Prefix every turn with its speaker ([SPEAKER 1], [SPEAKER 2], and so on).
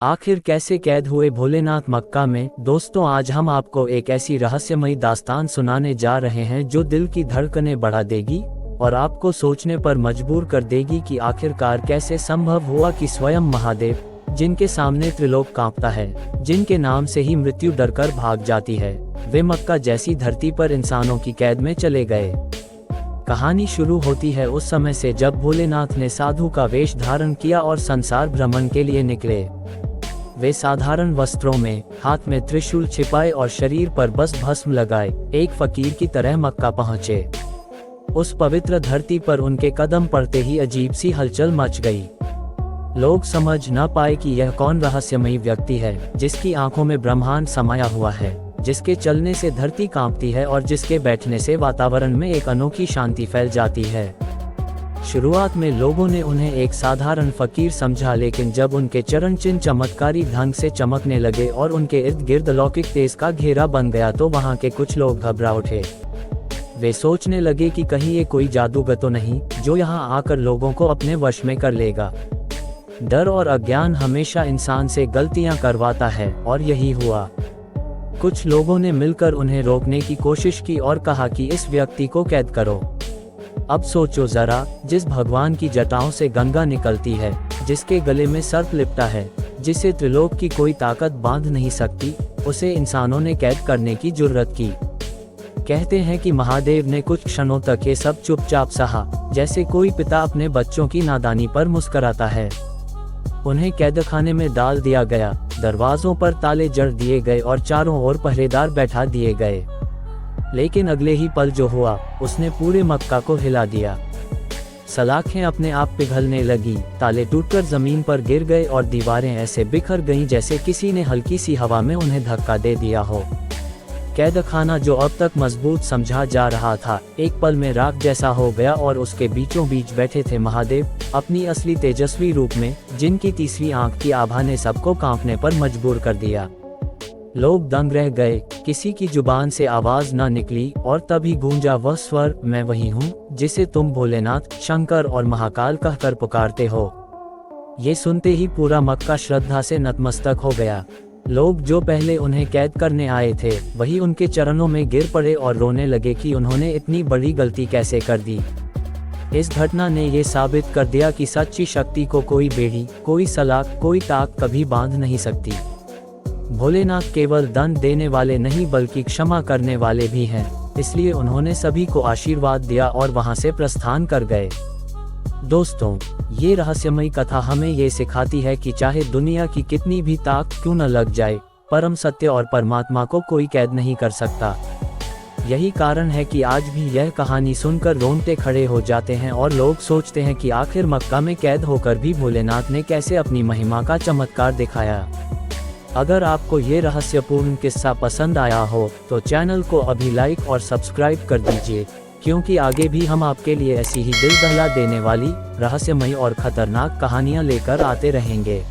[SPEAKER 1] आखिर कैसे कैद हुए भोलेनाथ मक्का में। दोस्तों, आज हम आपको एक ऐसी रहस्यमयी दास्तान सुनाने जा रहे हैं जो दिल की धड़कनें बढ़ा देगी और आपको सोचने पर मजबूर कर देगी कि आखिरकार कैसे संभव हुआ कि स्वयं महादेव, जिनके सामने त्रिलोक कांपता है, जिनके नाम से ही मृत्यु डरकर भाग जाती है, वे मक्का जैसी धरती पर इंसानों की कैद में चले गए। कहानी शुरू होती है उस समय से जब भोलेनाथ ने साधु का वेश धारण किया और संसार भ्रमण के लिए निकले। वे साधारण वस्त्रों में, हाथ में त्रिशूल छिपाए और शरीर पर बस भस्म लगाए, एक फकीर की तरह मक्का पहुंचे। उस पवित्र धरती पर उनके कदम पड़ते ही अजीब सी हलचल मच गई। लोग समझ न पाए कि यह कौन रहस्यमयी व्यक्ति है, जिसकी आंखों में ब्रह्मांड समाया हुआ है, जिसके चलने से धरती कांपती है और जिसके बैठने से वातावरण में एक अनोखी शांति फैल जाती है। शुरुआत में लोगों ने उन्हें एक साधारण फकीर समझा, लेकिन जब उनके चरण चिन्ह चमत्कारी ढंग से चमकने लगे और उनके इर्द गिर्द अलौकिक तेज का घेरा बन गया तो वहां के कुछ लोग घबरा उठे। वे सोचने लगे कि कहीं ये कोई जादूगर तो नहीं जो यहां आकर लोगों को अपने वश में कर लेगा। डर और अज्ञान हमेशा इंसान से गलतियां करवाता है और यही हुआ। कुछ लोगों ने मिलकर उन्हें रोकने की कोशिश की और कहा कि इस व्यक्ति को कैद करो। अब सोचो जरा, जिस भगवान की जटाओं से गंगा निकलती है, जिसके गले में सर्प लिपटा है, जिसे त्रिलोक की कोई ताकत बांध नहीं सकती, उसे इंसानों ने कैद करने की जुर्रत की। कहते हैं कि महादेव ने कुछ क्षणों तक ये सब चुपचाप सहा, जैसे कोई पिता अपने बच्चों की नादानी पर मुस्कुराता है। उन्हें कैदखाने में डाल दिया गया, दरवाजों पर ताले जड़ दिए गए और चारों ओर पहरेदार बैठा दिए गए। लेकिन अगले ही पल जो हुआ, उसने पूरे मक्का को हिला दिया। सलाखें अपने आप पिघलने लगी, ताले टूटकर जमीन पर गिर गए और दीवारें ऐसे बिखर गईं जैसे किसी ने हल्की सी हवा में उन्हें धक्का दे दिया हो। कैदखाना जो अब तक मजबूत समझा जा रहा था, एक पल में राख जैसा हो गया और उसके बीचों बीच बैठे थे महादेव, अपनी असली तेजस्वी रूप में, जिनकी तीसरी आंख की आभा ने सबको कांपने पर मजबूर कर दिया। लोग दंग रह गए, किसी की जुबान से आवाज न निकली और तभी गूंजा वह स्वर, मैं वही हूँ जिसे तुम भोलेनाथ, शंकर और महाकाल कहकर पुकारते हो। ये सुनते ही पूरा मक्का श्रद्धा से नतमस्तक हो गया। लोग जो पहले उन्हें कैद करने आए थे, वही उनके चरणों में गिर पड़े और रोने लगे कि उन्होंने इतनी बड़ी गलती कैसे कर दी। इस घटना ने ये साबित कर दिया कि सच्ची शक्ति को कोई बेड़ी, कोई सलाख, कोई ताक कभी बांध नहीं सकती। भोलेनाथ केवल दंड देने वाले नहीं बल्कि क्षमा करने वाले भी हैं, इसलिए उन्होंने सभी को आशीर्वाद दिया और वहां से प्रस्थान कर गए। दोस्तों, ये रहस्यमयी कथा हमें ये सिखाती है कि चाहे दुनिया की कितनी भी ताक क्यों न लग जाए, परम सत्य और परमात्मा को कोई कैद नहीं कर सकता। यही कारण है कि आज भी यह कहानी सुनकर रोंगटे खड़े हो जाते हैं और लोग सोचते हैं कि आखिर मक्का में कैद होकर भी भोलेनाथ ने कैसे अपनी महिमा का चमत्कार दिखाया। अगर आपको ये रहस्यपूर्ण किस्सा पसंद आया हो तो चैनल को अभी लाइक और सब्सक्राइब कर दीजिए, क्योंकि आगे भी हम आपके लिए ऐसी ही दिल दहला देने वाली, रहस्यमयी और खतरनाक कहानियां लेकर आते रहेंगे।